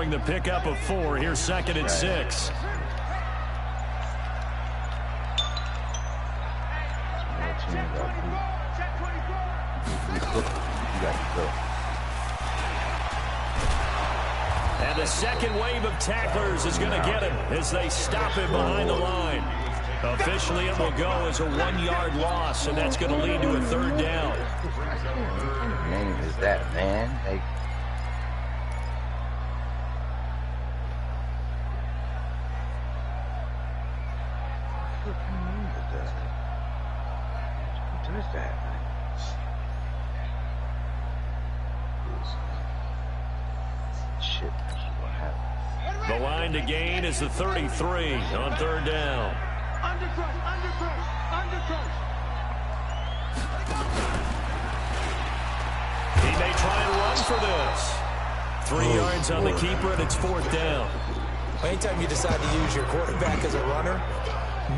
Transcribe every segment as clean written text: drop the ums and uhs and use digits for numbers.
throwing the pickup of 4. Here's 2nd and 6. And the second wave of tacklers is going to get him as they stop him behind the line. Officially, it will go as a 1-yard loss, and that's going to lead to a 3rd down. What name is that, man? Hey. What is that? Shit, what happened? The line to gain is the 33 on 3rd down. Under crush. He may try and run for this. 3 yards on the keeper, and it's 4th down. Anytime you decide to use your quarterback as a runner,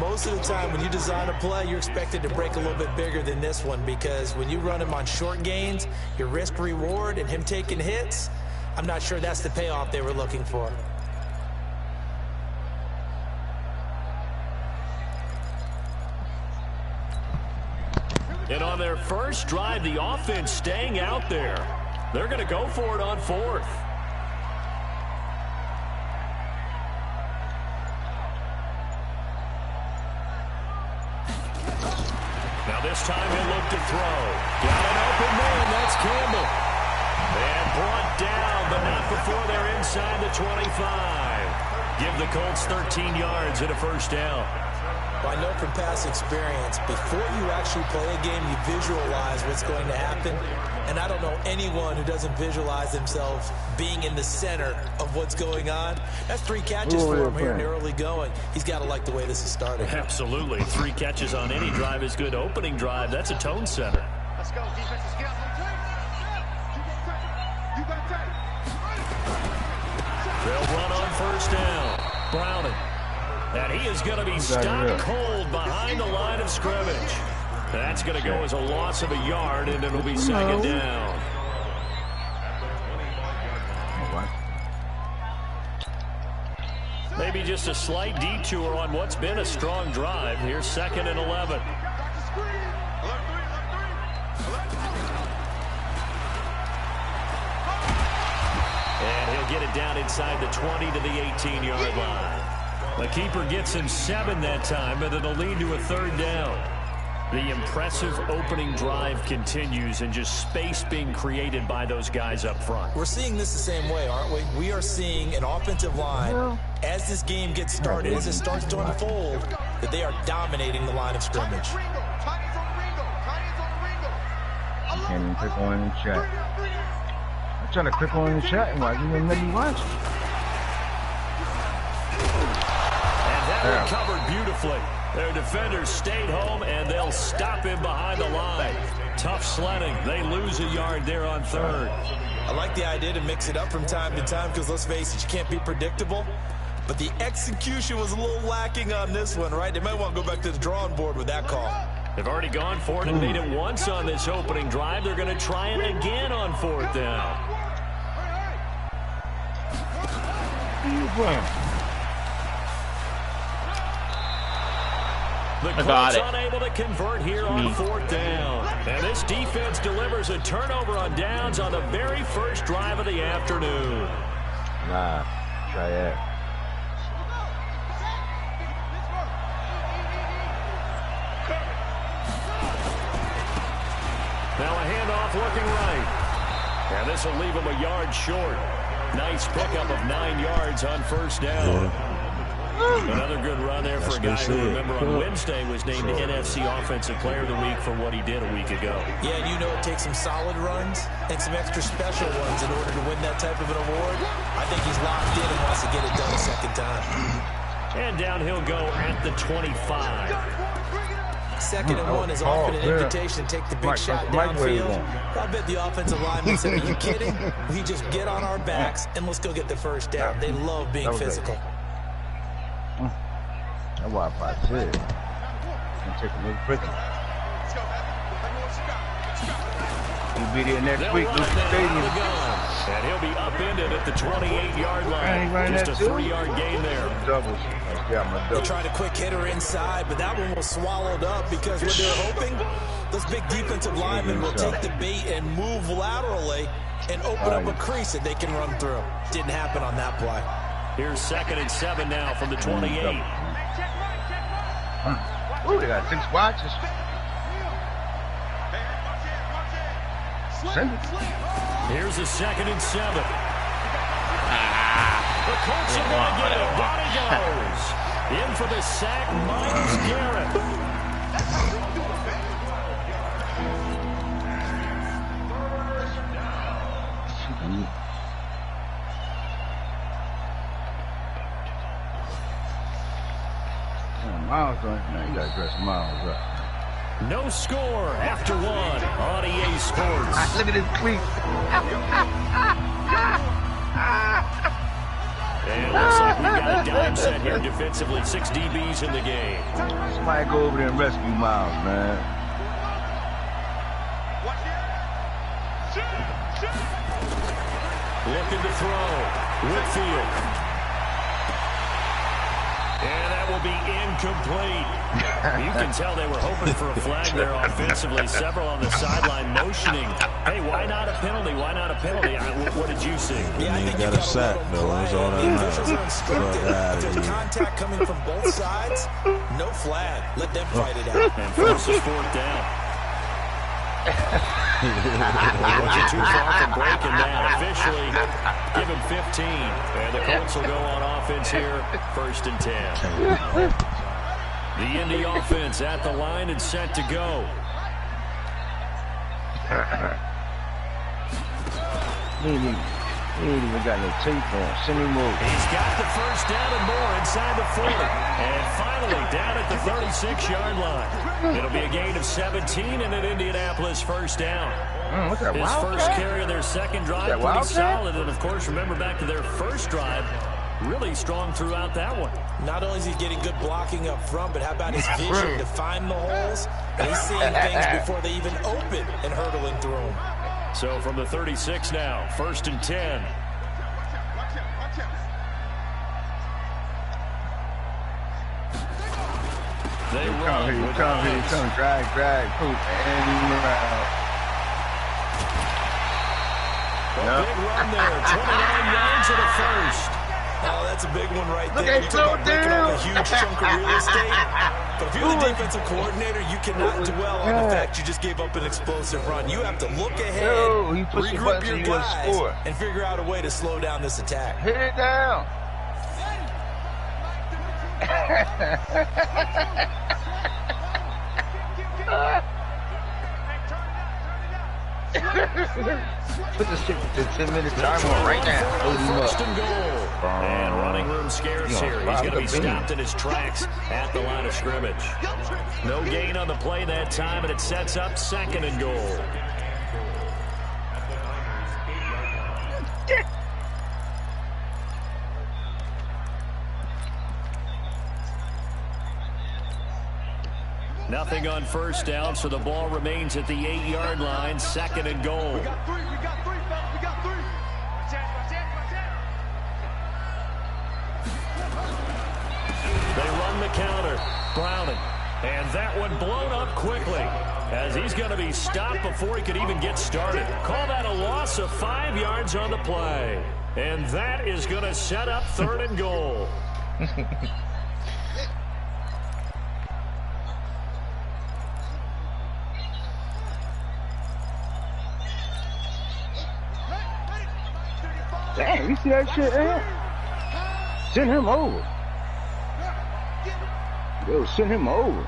most of the time when you design a play, you're expected to break a little bit bigger than this one, because when you run him on short gains, your risk-reward and him taking hits, I'm not sure that's the payoff they were looking for. And on their first drive, the offense staying out there. They're going to go for it on 4th. Now this time he'll look to throw. Got an open man. That's Campbell. And brought down, but not before they're inside the 25. Give the Colts 13 yards and a 1st down. Well, I know from past experience, before you actually play a game, you visualize what's going to happen. And I don't know anyone who doesn't visualize themselves being in the center of what's going on. That's 3 catches for him here in the early going. He's got to like the way this is starting. Absolutely. 3 catches on any drive is good. Opening drive, that's a tone setter. Let's go, defense. Get up. You got tape. They'll run on 1st down. Browning. And he is going to be stopped cold behind the line of scrimmage. That's going to go as a loss of a yard, and it'll be 2nd down. Maybe just a slight detour on what's been a strong drive. Here's 2nd and 11. And he'll get it down inside the 20 to the 18-yard line. The keeper gets him 7 that time, but it'll lead to a 3rd down. The impressive opening drive continues, and just space being created by those guys up front. We're seeing this the same way, aren't we? We are seeing an offensive line, as this game gets started, as it starts to unfold, that they are dominating the line of scrimmage. You can't even click on in the chat. I'm trying to click on in the chat, and why you wouldn't let me watch it? And that recovered beautifully. Their defenders stayed home, and they'll stop him behind the line. Tough sledding. They lose a yard there on 3rd. I like the idea to mix it up from time to time, because let's face it, you can't be predictable. But the execution was a little lacking on this one, right? They might want to go back to the drawing board with that call. They've already gone for it and made it once on this opening drive. They're going to try it again on 4th down. The Colts unable to convert here on 4th down. And this defense delivers a turnover on downs on the very first drive of the afternoon. Nah, try that. Now a handoff looking right. And this will leave him a yard short. Nice pickup of 9 yards on 1st down. Another good run there for a guy who, remember, on Wednesday was named NFC Offensive Player of the Week for what he did a week ago. Yeah, and you know it takes some solid runs and some extra special ones in order to win that type of an award. I think he's locked in and wants to get it done a 2nd time. And down he'll go at the 25. 2nd and 1 is often an invitation to take the big shot downfield. I bet the offensive lineman said, are you kidding? We just get on our backs and let's go get the 1st down. They love being physical. That's why I said. Gonna take a little quicker. We'll be there next week. Lucas Stadium. And he'll be upended at the 28-yard line. Just a 3-yard gain there. Doubles. They tried a quick hitter inside, but that one was swallowed up because what they're hoping, those big defensive linemen will take the bait and move laterally and open up a crease that they can run through. Didn't happen on that play. Here's 2nd and 7 now from the 28. Ooh, they got 6 watches. Send it. Here's a 2nd and 7. The Colts are going to get it. Down he goes. In for the sack, Myles Garrett. Miles, now you gotta dress Miles up. No score after 1 on EA Sports. Look at his cleats. And it looks like we've got a dime set here defensively. 6 DBs in the game. Somebody go over there and rescue Miles, man. Looking to throw. Whitfield. And that will be incomplete. You can tell they were hoping for a flag there offensively. Several on the sideline motioning. Hey, why not a penalty? Why not a penalty? What did you see? Yeah, I think you got a sack, though. The officials are instructed. If there's contact coming from both sides, no flag. Let them fight it out. And first is 4th down. Wasn't too far from breaking that. Officially, give him 15. And the Colts will go on offense here, 1st and 10. The Indy offense at the line and set to go. He ain't even got no tape on. Send him over. He's got the 1st down and more inside the 40. And finally down at the 36-yard line. It'll be a gain of 17 and an Indianapolis 1st down. What's that, His first carry of their 2nd drive, pretty solid. And, of course, remember back to their 1st drive, really strong throughout that one. Not only is he getting good blocking up front, but how about his vision to find the holes? He's seeing things before they even open and hurdling through them. So from the 36 now, 1st and 10. They run. Here, come, drag, poop, and around. Big run there, 29 yards at a 1st. Oh, that's a big one right Look there. at You talk about breaking down. up a huge chunk of real estate. But if you're the defensive coordinator, you cannot dwell on the fact you just gave up an explosive run. You have to look ahead, regroup your guys, and figure out a way to slow down this attack. Hit it down. Put the 10-minute timer on right now. Close him up. 1st and goal. And running room scarce here. He's going to be stopped in his tracks at the line of scrimmage. No gain on the play that time, and it sets up 2nd and goal. Nothing on 1st down, so the ball remains at the 8-yard line. 2nd and goal. We got 3, fellas. We got 3. They run the counter. Browning. And that one blown up quickly as he's going to be stopped before he could even get started. Call that a loss of 5 yards on the play. And that is going to set up 3rd and goal. Damn, you see that shit, man? Send him over. Yo, send him over.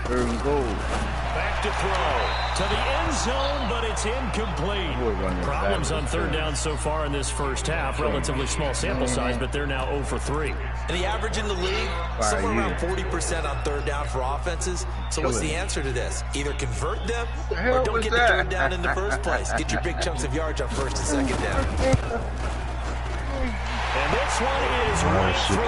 3rd and goal. Back to throw to the end zone, but it's incomplete. Problems on 3rd down so far in this 1st half. Relatively small sample size, but they're now 0 for 3. And the average in the league, somewhere around 40% on 3rd down for offenses. So what's the answer to this? Either convert them or don't get the 3rd down in the first place. Get your big chunks of yards on 1st and 2nd down. And this one is right through.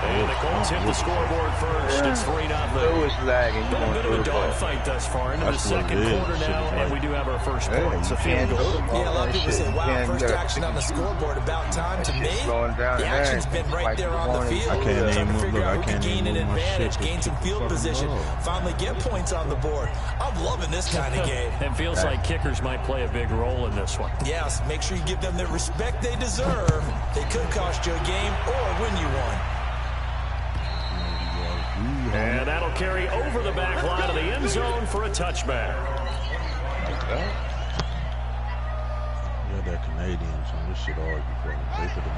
And the Colts hit the scoreboard first. It's 3-0. It's lagging. Been a bit of a dogfight thus far into the second quarter now, and we do have our first points. A field goal. Yeah, a lot of people say, wow, first action on the scoreboard. About time. To me, the action's been right there on the field. Trying to figure out who can gain an advantage, gain some field position, finally get points on the board. I'm loving this kind of game. It feels like kickers might play a big role in this one. Yes, make sure you give them the respect they deserve. They could cost you a game or win you one. And that'll carry over the back line of the end zone for a touchback. That Canadians on this shit argue for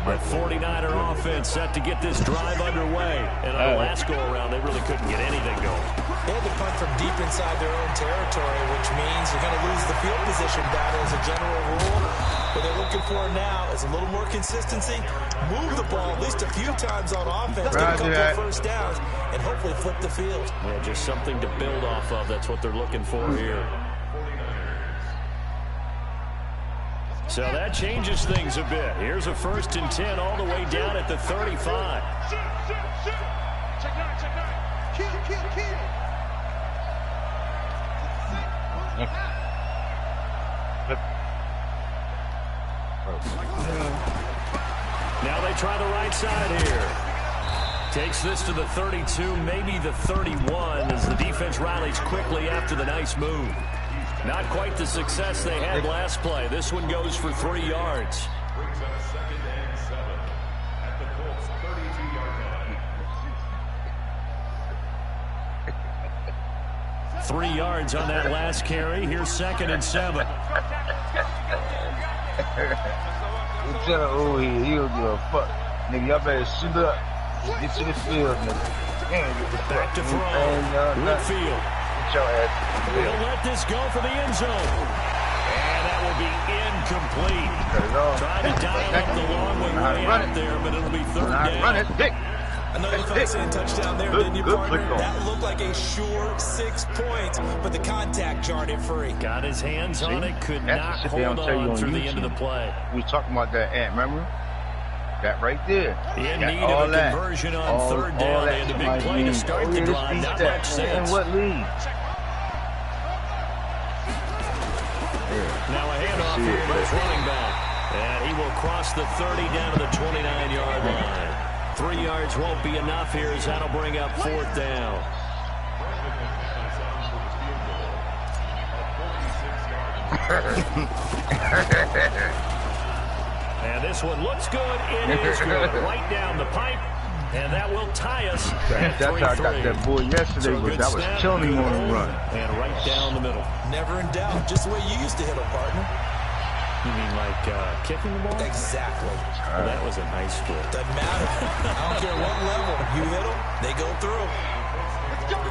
The 49er offense set to get this drive underway. And on the last go-around, they really couldn't get anything going. They had to punt from deep inside their own territory, which means you're going to lose the field position battle as a general rule. What they're looking for now is a little more consistency, move the ball at least a few times on offense, get a couple of first downs, and hopefully flip the field. Yeah, just something to build off of. That's what they're looking for here. So that changes things a bit. Here's a 1st and 10 all the way down at the 35. Check 9. Kill. Now they try the right side here. Takes this to the 32, maybe the 31, as the defense rallies quickly after the nice move. Not quite the success they had last play. This one goes for 3 yards. Brings up 2nd and 7 at the Colts 32-yard line. 3 yards on that last carry. Here's 2nd and 7. Oh, he'll give a fuck. Nigga, y'all better shoot up. Get to the field, nigga. Back to throw. Whitfield. He'll let this go for the end zone. And that will be incomplete. Trying to dial up the long way out there, but it'll be 3rd down. Another fast touchdown there, didn't you, partner? That looked like a sure 6 points, but the contact jarred it free. Got his hands on it, could not hold on through the end of the play. We were talking about that ant, remember? That right there. In need of a conversion on 3rd down. They had the big play to start the drive. Not much sense. And what lead? Now a handoff here to his running back. And he will cross the 30 down to the 29-yard line. 3 yards won't be enough here as that'll bring up 4th down. And this one looks good. It is good. Right down the pipe. And that will tie us at 3-3. That's how I got that boy yesterday, but that was killing him on the run. And right down the middle. Never in doubt. Just the way you used to hit a partner. You mean like kicking the ball? Exactly. Well, that was in high school. Doesn't matter. I don't care what level. You hit them, they go through. Let's go.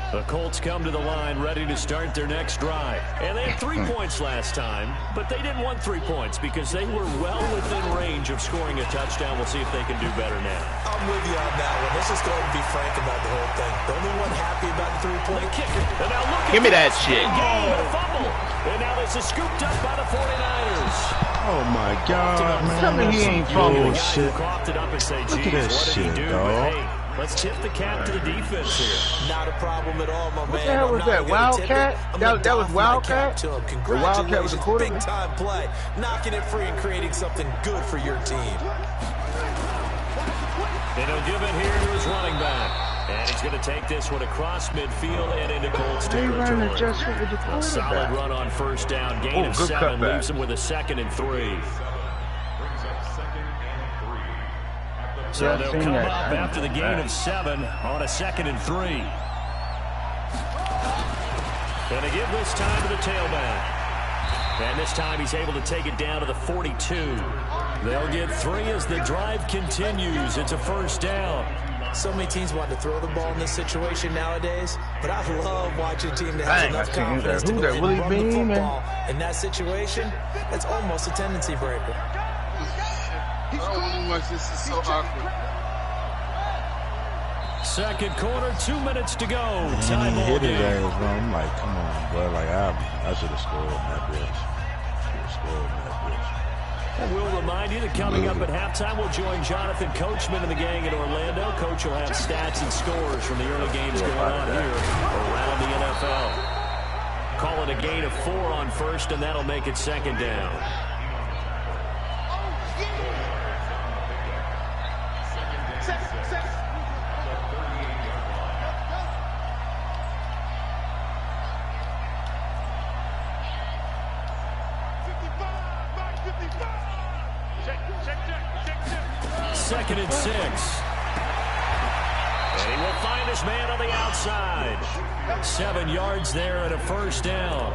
The Colts come to the line ready to start their next drive. And they had 3 points last time, but they didn't want 3 points because they were well within range of scoring a touchdown. We'll see if they can do better now. I'm with you on that one. Let's just go ahead and be frank about the whole thing. The only one happy about the 3-point kicker. And now look Give me that shit. Gain, a fumble. And now this is scooped up by the 49ers. Oh my God, man. Tell me he ain't fumbled. Shit. Coughed it up and say, Look at that what shit, did he do? dog. Hey, let's tip the cap to the defense here. Not a problem at all, my man. What the hell was that? Wildcat? That was Wildcat? The Wildcat was the quarterback? Big time play. Knocking it free and creating something good for your team. And he'll give it here to his running back. And he's going to take this one across midfield and into Colts territory. A solid run on 1st down. Gain of 7 leaves him with a 2nd and 3. So they'll come up after the gain of 7 on a 2nd and 3. And they give this time to the tailback. And this time he's able to take it down to the 42. They'll get 3 as the drive continues. It's a 1st down. So many teams want to throw the ball in this situation nowadays, but I love watching a team that has enough confidence to go ahead and run the football. In that situation, that's almost a tendency breaker. This is so awkward. Second quarter, 2 minutes to go. Time ball hit his game. ass, bro. I'm like, come on, bro. Like, I should have scored on that bitch. And we'll remind you that coming up at halftime, we'll join Jonathan Coachman and the gang in Orlando. Coach will have stats and scores from the early games going on here around the NFL. Call it a gain of 4 on first, and that'll make it second down. Second and 6. And he will find his man on the outside. 7 yards there and a first down.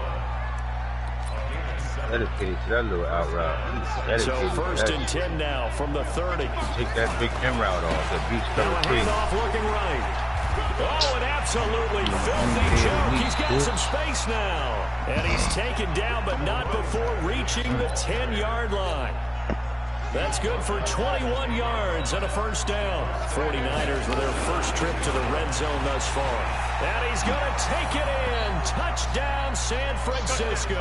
Dedicated to that little out route. So first and 10 now from the 30. Take that Big Ten route off. The beach Now a cover 3. handoff looking right. Oh, an absolutely filthy joke. He's got some space now. And he's taken down, but not before reaching the 10-yard line. That's good for 21 yards and a first down. 49ers with their first trip to the red zone thus far. And he's going to take it in. Touchdown, San Francisco.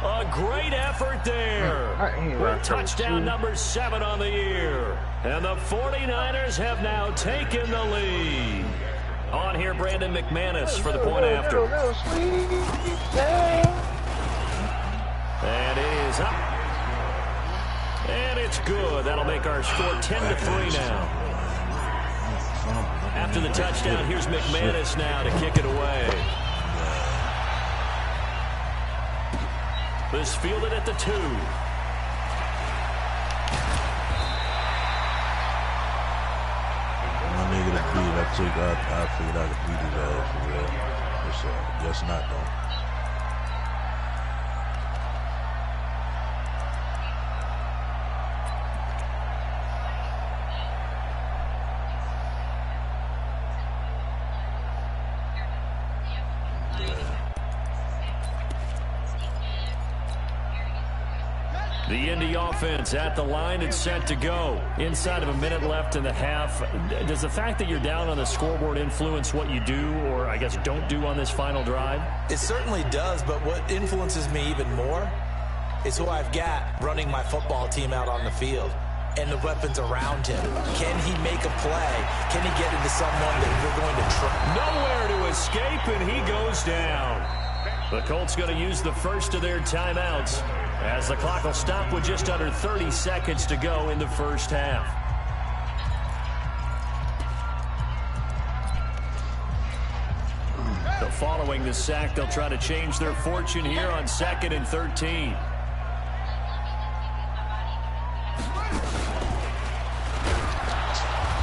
A great effort there. With touchdown number 7 on the year. And the 49ers have now taken the lead. On here, Brandon McManus for the point after. And it is up. And it's good. That'll make our score 10-3 now. After the touchdown, here's McManus now to kick it away. This fielded at the 2. My nigga to beat, I figured I could beat his ass for real. Guess not, though. The Indy offense at the line and set to go. Inside of a minute left in the half. Does the fact that you're down on the scoreboard influence what you do, or I guess don't do on this final drive? It certainly does, but what influences me even more is who I've got running my football team out on the field and the weapons around him. Can he make a play? Can he get into someone that we're going to try? Nowhere to escape, and he goes down. The Colts going to use the first of their timeouts as the clock will stop with just under 30 seconds to go in the first half. So following the sack, they'll try to change their fortune here on 2nd and 13.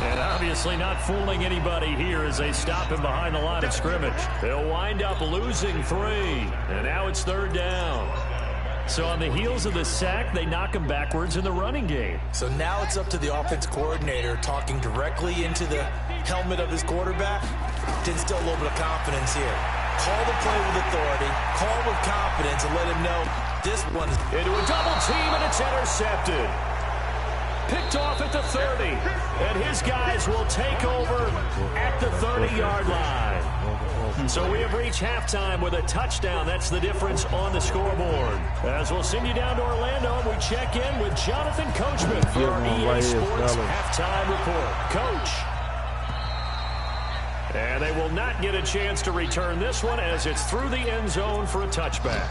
And obviously not fooling anybody here as they stop him behind the line of scrimmage. They'll wind up losing 3. And now it's 3rd down. So on the heels of the sack, they knock him backwards in the running game. So now it's up to the offense coordinator talking directly into the helmet of his quarterback to instill a little bit of confidence here. Call the play with authority, call with confidence, and let him know this one's into a double team, and it's intercepted. Picked off at the 30, and his guys will take over at the 30-yard line. So we have reached halftime with a touchdown. That's the difference on the scoreboard. As we'll send you down to Orlando, and we check in with Jonathan Coachman for our EA Sports halftime report. Coach. And they will not get a chance to return this one as it's through the end zone for a touchback.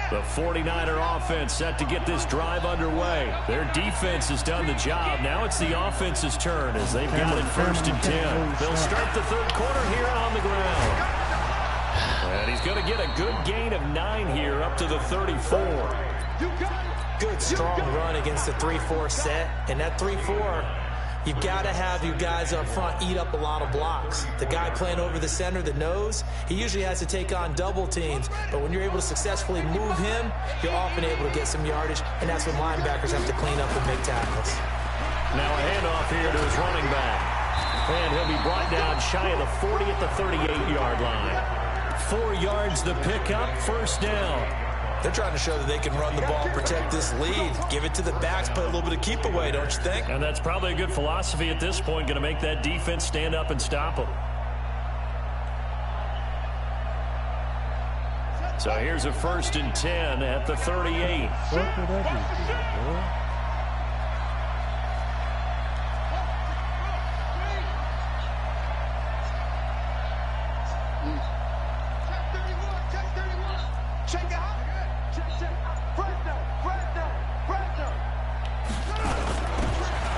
The 49er offense set to get this drive underway. Their defense has done the job. Now it's the offense's turn as they've got it 1st and 10. They'll start the 3rd quarter here on the ground. And he's going to get a good gain of 9 here up to the 34. good, strong run against the 3-4 set. And that 3-4, You've got to have you guys up front eat up a lot of blocks. The guy playing over the center, the nose, he usually has to take on double teams. But when you're able to successfully move him, you're often able to get some yardage, and that's when linebackers have to clean up and make tackles. Now a handoff here to his running back. And he'll be brought down shy of the 40 at the 38-yard line. 4 yards to pick up, first down. They're trying to show that they can run the ball, protect this lead. Give it to the backs, play a little bit of keep away, don't you think? And that's probably a good philosophy at this point, going to make that defense stand up and stop them. So here's a 1st and 10 at the 38.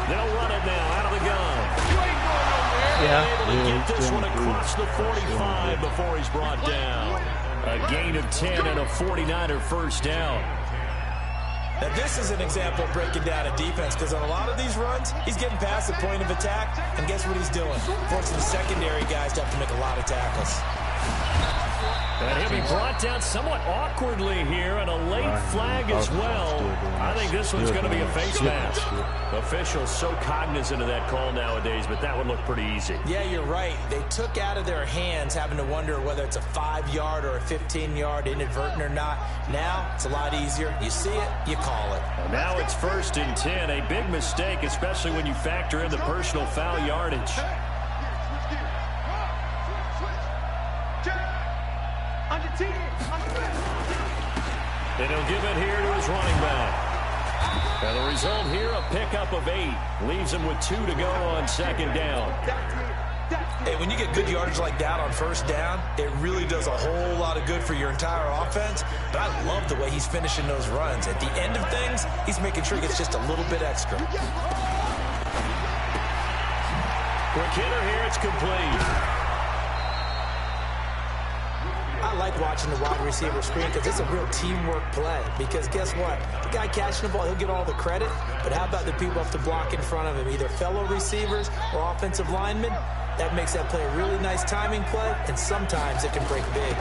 They'll run it now out of the gun. Yeah. Able to get this one across the 45 before he's brought down. A gain of 10 and a 49er first down. Now this is an example of breaking down a defense, because on a lot of these runs, he's getting past the point of attack, and guess what he's doing? Forcing the secondary guys to have to make a lot of tackles. And he'll be brought down somewhat awkwardly here, and a late flag as well. I think this one's going to be a face mask. Officials so cognizant of that call nowadays, but that would look pretty easy. Yeah, you're right. They took out of their hands having to wonder whether it's a 5-yard or a 15-yard inadvertent or not. Now, it's a lot easier. You see it, you call it. And now it's 1st and 10. A big mistake, especially when you factor in the personal foul yardage. And he'll give it here to his running back. And the result here, a pickup of 8. Leaves him with 2 to go on 2nd down. Hey, when you get good yardage like that on 1st down, it really does a whole lot of good for your entire offense. But I love the way he's finishing those runs. At the end of things, he's making sure he gets just a little bit extra. Quick hitter here, it's complete. I like watching the wide receiver screen because it's a real teamwork play. Because guess what? The guy catching the ball, he'll get all the credit. But how about the people have to block in front of him, either fellow receivers or offensive linemen? That makes that play a really nice timing play, and sometimes it can break big.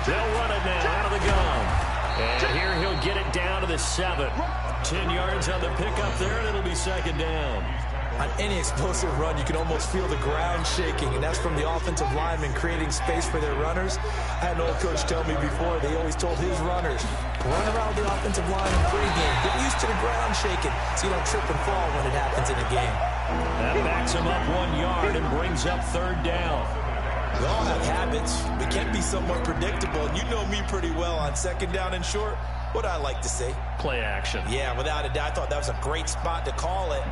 They'll run it now out of the gun. And here he'll get it down to the 7. 10 yards on the pickup there, and it'll be 2nd down. On any explosive run, you can almost feel the ground shaking, and that's from the offensive linemen creating space for their runners. I had an old coach tell me before, they always told his runners, run around the offensive line in pregame. Get used to the ground shaking so you don't trip and fall when it happens in a game. That backs him up 1 yard and brings up 3rd down. We all have habits. We can be somewhat predictable, and you know me pretty well on 2nd down and short. What I like to say? Play action. Yeah, without a doubt. I thought that was a great spot to call it.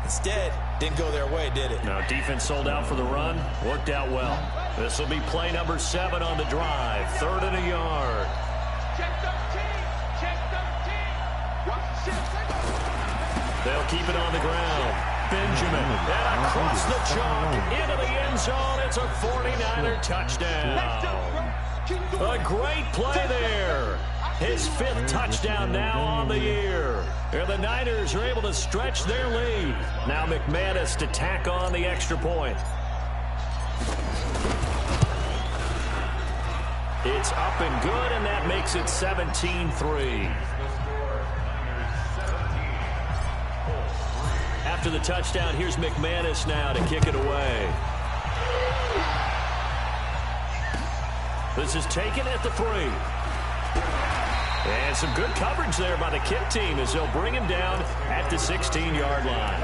Instead, didn't go their way, did it? Now, defense sold out for the run. Worked out well. This will be play number 7 on the drive. 3rd and a yard. Check 13. Check 13. They'll keep it on the ground. Benjamin. And across the chalk. Into the end zone. It's a 49er touchdown. A great play there. His 5th touchdown now on the year. And the Niners are able to stretch their lead. Now McManus to tack on the extra point. It's up and good, and that makes it 17-3. After the touchdown, here's McManus now to kick it away. This is taken at the 3. And some good coverage there by the kick team as they'll bring him down at the 16-yard line.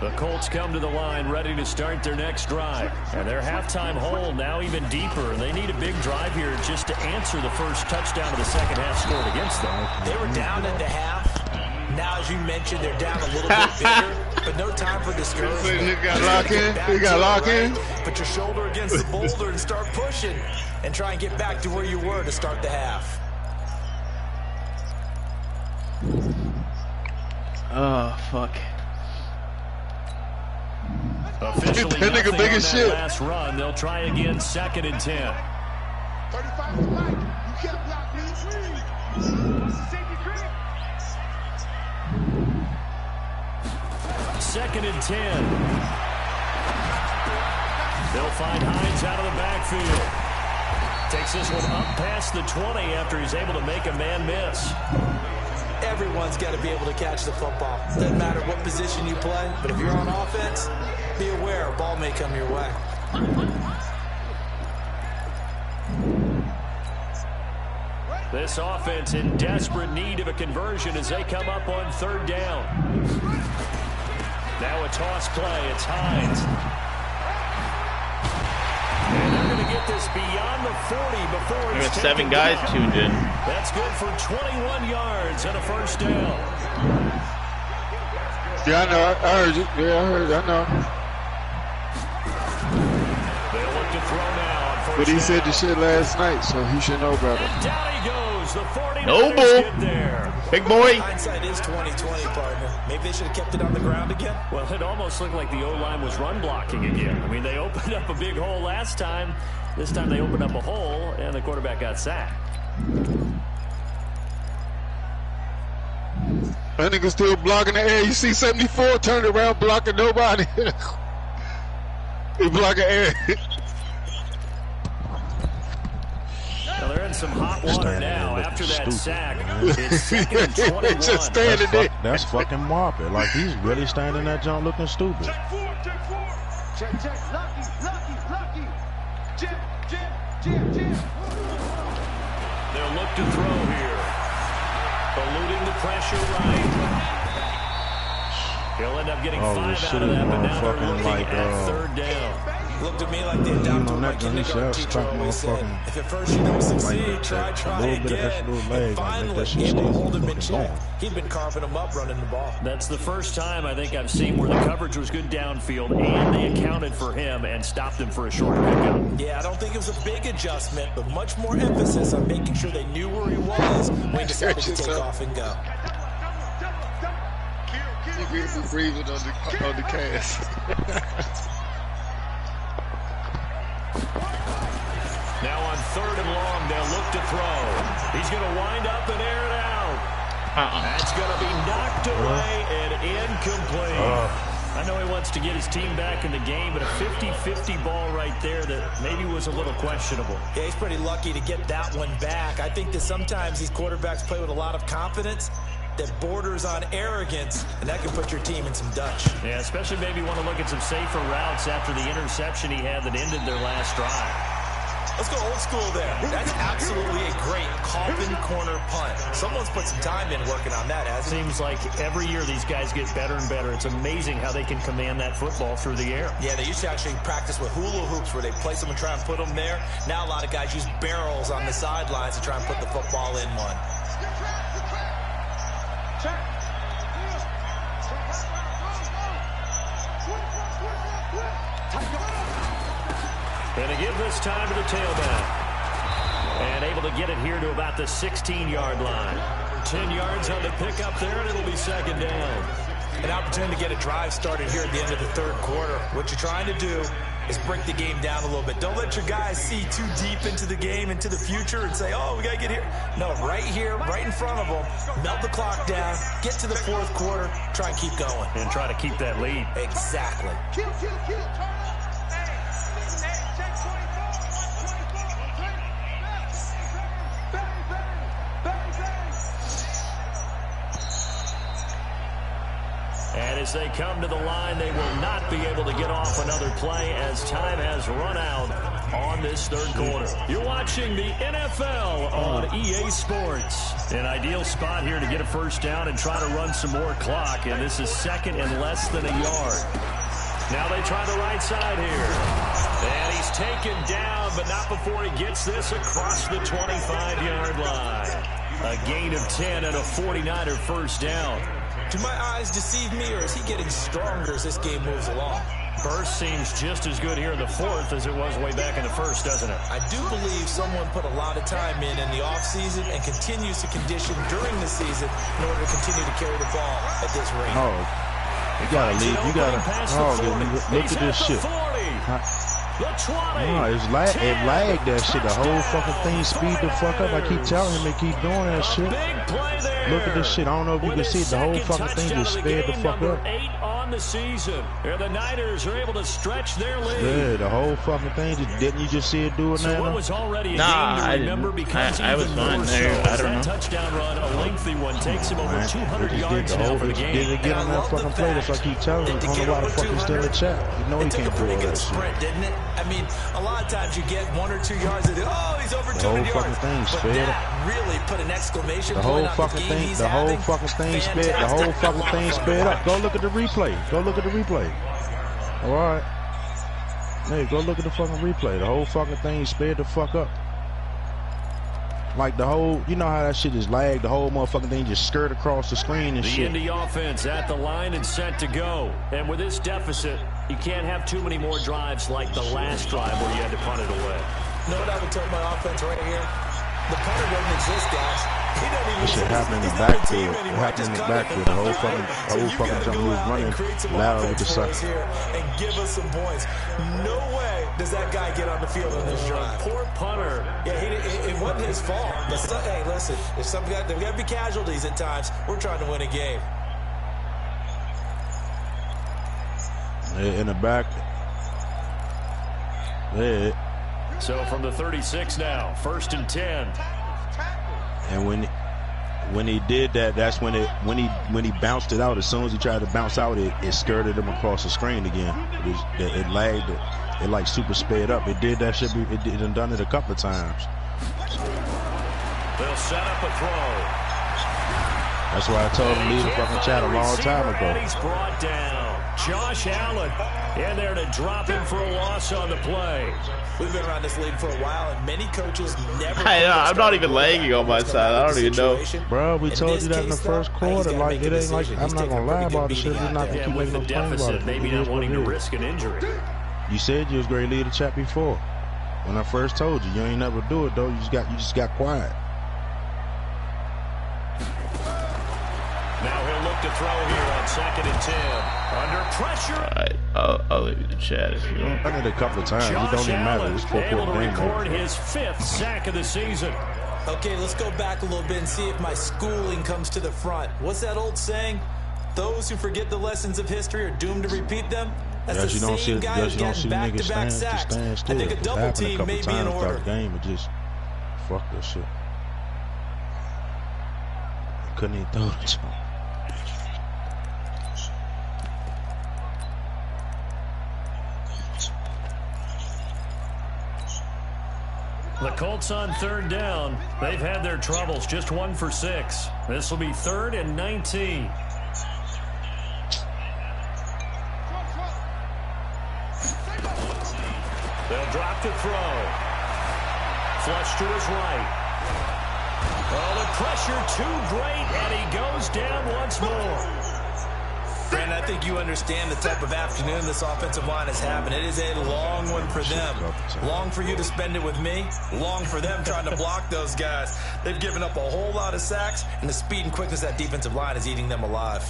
The Colts come to the line ready to start their next drive. And their halftime hole now even deeper. And they need a big drive here just to answer the first touchdown of the second half scored against them. They were down at the half. Now, as you mentioned, they're down a little bit bigger, but no time for discouragement. You got lock in. You got lock in. Put your shoulder against the boulder and start pushing, and try and get back to where you were to start the half. Oh, fuck. Officially that nigga big as shit. Last run, they'll try again, 2nd and 10. 35 to Mike. You can't block me. Second and 10. They'll find Hines out of the backfield. Takes this one up past the 20 after he's able to make a man miss. Everyone's got to be able to catch the football. Doesn't matter what position you play, but if you're on offense, be aware a ball may come your way. This offense in desperate need of a conversion as they come up on 3rd down. Now a toss play. It's Hines. And they're going to get this beyond the 40 before it's 7 guys tuned in. That's good for 21 yards and a 1st down. Yeah, I know. I heard you. Yeah, I know. They'll look to throw now on 1st But he down. said the shit last night, so he should know better. And down he goes. The 49ers Noble. get there. Big boy. Hindsight is 20/20, partner. Maybe they should have kept it on the ground again. Well, it almost looked like the O-line was run blocking again. I mean, they opened up a big hole last time. This time they opened up a hole, and the quarterback got sacked. That nigga still blocking the air. You see 74 turned around blocking nobody. He blocking air. Well, they're in some hot water now after that sack. It's 2nd and 21. Just standing there. That's fucking Marpet. Like, he's really standing that John looking stupid. Check 4, check 4. Check, lucky. Jim. They'll look to throw here. Eluding the pressure right. He'll end up getting 5 out of that, but now they're looking at 3rd down. Looked at me like the adopted my kindergarten teacher always said. If at first you don't succeed, try again. And finally, able to hold him in check. He'd been carving him up running the ball. That's the first time I think I've seen where the coverage was good downfield and they accounted for him and stopped him for a short pickup. Yeah, I don't think it was a big adjustment, but much more emphasis on making sure they knew where he was when he decided to take off and go. He's breathing on the cast. Now on 3rd and long, they'll look to throw. He's going to wind up and air it out. That's going to be knocked away and incomplete. I know he wants to get his team back in the game, but a 50-50 ball right there that maybe was a little questionable. Yeah, he's pretty lucky to get that one back. I think that sometimes these quarterbacks play with a lot of confidence that borders on arrogance, and that can put your team in some Dutch. Yeah, especially maybe want to look at some safer routes after the interception he had that ended their last drive. Let's go old school there. That's absolutely a great coffin corner punt. Someone's put some time in working on that, hasn't he? Seems like every year these guys get better and better. It's amazing how they can command that football through the air. Yeah, they used to actually practice with hula hoops where they place them and try and put them there. Now a lot of guys use barrels on the sidelines to try and put the football in one. And to give this time to the tailback. And able to get it here to about the 16-yard line. 10 yards on the pickup there, and it'll be 2nd down. An opportunity to get a drive started here at the end of the 3rd quarter. What you're trying to do is break the game down a little bit. Don't let your guys see too deep into the game, into the future, and say, oh, we got to get here. No, right here, right in front of them, melt the clock down, get to the 4th quarter, try and keep going. And try to keep that lead. Exactly. Kill. And as they come to the line, they will not be able to get off another play as time has run out on this 3rd quarter. You're watching the NFL on EA Sports. An ideal spot here to get a 1st down and try to run some more clock. And this is 2nd and less than a yard. Now they try the right side here. And he's taken down, but not before he gets this across the 25-yard line. A gain of 10 and a 49er 1st down. Do my eyes deceive me, or is he getting stronger as this game moves along? Burst seems just as good here in the 4th as it was way back in the 1st, doesn't it? I do believe someone put a lot of time in the offseason and continues to condition during the season in order to continue to carry the ball at this rate. Oh, You gotta leave. You gotta. Oh, look at this shit. No, it lagged that shit. The whole fucking thing speed the fuck up. I keep telling him to keep doing that shit. Look at this shit. I don't know if you can see it. The whole fucking thing just sped the fuck up. 8 on the season. The Niners are able to stretch their lead. Yeah, the whole fucking thing. Didn't you just see it do it now? What was already a nah, game to remember because I was fine there. I don't know. Touchdown run, a lengthy one, takes him over 200 yards now for the game. Did it get on that fucking play? That's what I keep telling him. I don't know why the fuck he's still in the chat. You know he can't do all that shit. Didn't it? I mean, a lot of times you get 1 or 2 yards and he's over 200 yards. The whole fucking thing sped up. Really put an exclamation point on the game. The whole fucking thing sped. The whole fucking thing sped up. Go look at the replay. Go look at the replay. All right. Hey, go look at the fucking replay. The whole fucking thing sped the fuck up. Like the whole, you know how that shit is lagged. The whole motherfucking thing just skirt across the screen and shit. The Indy offense at the line and set to go. And with this deficit, you can't have too many more drives like the last drive where you had to punt it away. You know what I would tell my offense right here? The punter doesn't exist, guys. He doesn't even this shit happening in the backfield. It happened in the backfield. The whole fucking jump move running loud with the sucker. And give us some points. No way does that guy get on the field on this drive. Poor punter. Yeah, it wasn't his fault. Hey, listen, if there got to be casualties at times. We're trying to win a game. In the back. Yeah. So from the 36 now, 1st and 10. And when he did that, that's when he bounced it out. As soon as he tried to bounce out, it skirted him across the screen again. It lagged. It like super sped up. It did that shit. It done it a couple of times. They'll set up a throw. That's why I told him to leave the fucking chat a long time ago. And he's brought down. Josh Allen in there to drop him for a loss on the play. We've been around this league for a while, and many coaches never. I'm not even lagging on my side. I don't even know. Bro, we told you that in the first quarter. Like, it ain't like, I'm not going to lie about the shit. We're not going to keep making no claims about it. Maybe not wanting to risk an injury. You said you was going to lead the chat before. When I first told you, you ain't never do it, though. You just got quiet. Now he'll look to throw here on 2nd and 10. Under pressure. All right, I'll leave you the chat if you want. I did it a couple of times. Josh it don't even matter. It's able to game record his 5th sack of the season. Okay, let's go back a little bit and see if my schooling comes to the front. What's that old saying? Those who forget the lessons of history are doomed to repeat them. That's the same guy who's getting back-to-back sacks. I think a double team may be in order. Game, it just fuck this shit. Couldn't even throw it. The Colts on 3rd down. They've had their troubles. Just 1 for 6. This will be 3rd and 19. They'll drop to throw. Flush to his right. Oh, the pressure too great, and he goes down once more. Brandon, I think you understand the type of afternoon this offensive line is having. It is a long one for them. Long for you to spend it with me. Long for them trying to block those guys. They've given up a whole lot of sacks, and the speed and quickness of that defensive line is eating them alive.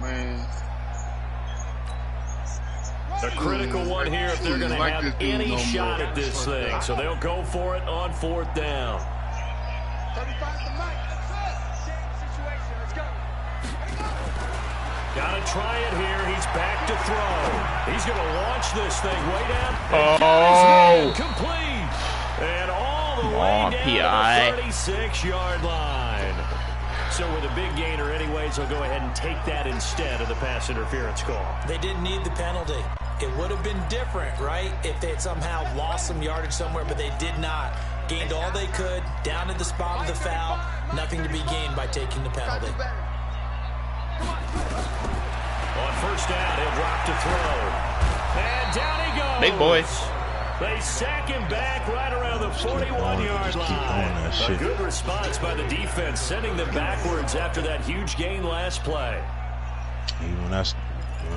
Man. A critical one here if they're going to have any shot at this thing. So they'll go for it on 4th down. 35 to Mike. Situation. Let's go. Got to try it here. He's back to throw. He's going to launch this thing way down. Oh. Complete. And all the way down to the 36-yard line. So with a big gainer anyways, they'll go ahead and take that instead of the pass interference call. They didn't need the penalty. It would have been different, right, if they had somehow lost some yardage somewhere, but they did not. Gained all they could, down to the spot of the foul. Nothing to be gained by taking the penalty. On 1st down, he'll drop to throw. And down he goes. Big boy. They sack him back right around the 41-yard line. A good response by the defense, sending them backwards after that huge gain last play. When